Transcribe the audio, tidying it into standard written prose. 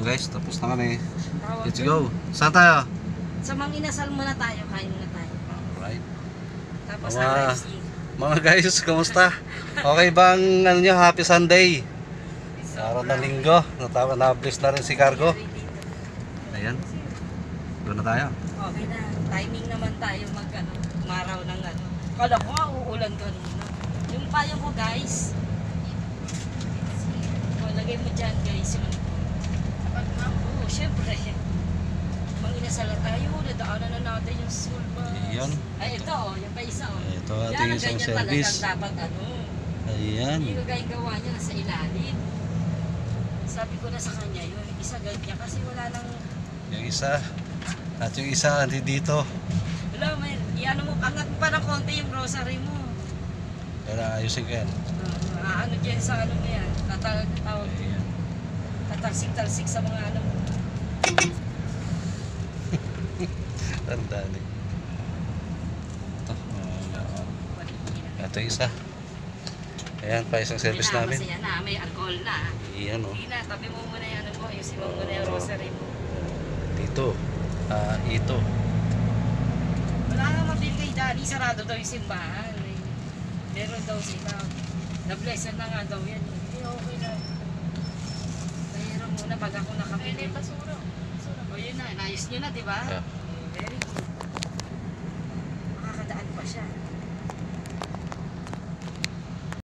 guys, tapos na kami. Let's go. Saan tayo? Sa Mang Inasal muna tayo, kain muna tayo. Alright. Tapos Mga- RFC. Mga guys, kamusta? Okay bang ano nyo, happy Sunday? Araw na linggo, na-bless na rin si Cargo. Ayan. Doon na tayo. Okay na, timing naman tayo umaraw ng ano. Kala ko nga uulan kanina. Yung payo ko guys. O, lagay mo dyan guys. Yung ano. Oo, syempre. Mang Inasal na tayo, nadaanan na natin yung school bus. Ayan. Ay, ito oh, yung pa isa oh. Ito Yan, ating ang isang ganyan service. talagang dapat ano. Ayan. Hindi ko gaya gawa niya nasa ilalim. Sabi ko na sa kanya yun, isa ganyan kasi wala nang, Yung isa. At yung isa, andi dito. wala, may, iano mo, angat mo pa ng konti yung rosary mo. Kaya ayusin ko yan. Ano dyan sa ano mo yan, tawag, Ayan. tatalsik-talsik sa mga ano mo. Tandaan eh. Ito. Ito yung isa. Ayan pa isang service namin. Masaya na, may alcohol na. Ayan o. Hindi na, tabi mo muna yung ano mo, ayusin mo muna yung rosary mo. Dito. Ito. Wala nga mabili kay Daddy, sarado daw yung simbahan. Meron daw sila. Na-blessan na nga daw yan. Hindi, okay na. Kaya muna pag ako nakabili. O yun na, naayos nyo na, di ba? Yeah. Very good. Makakadaan pa siya.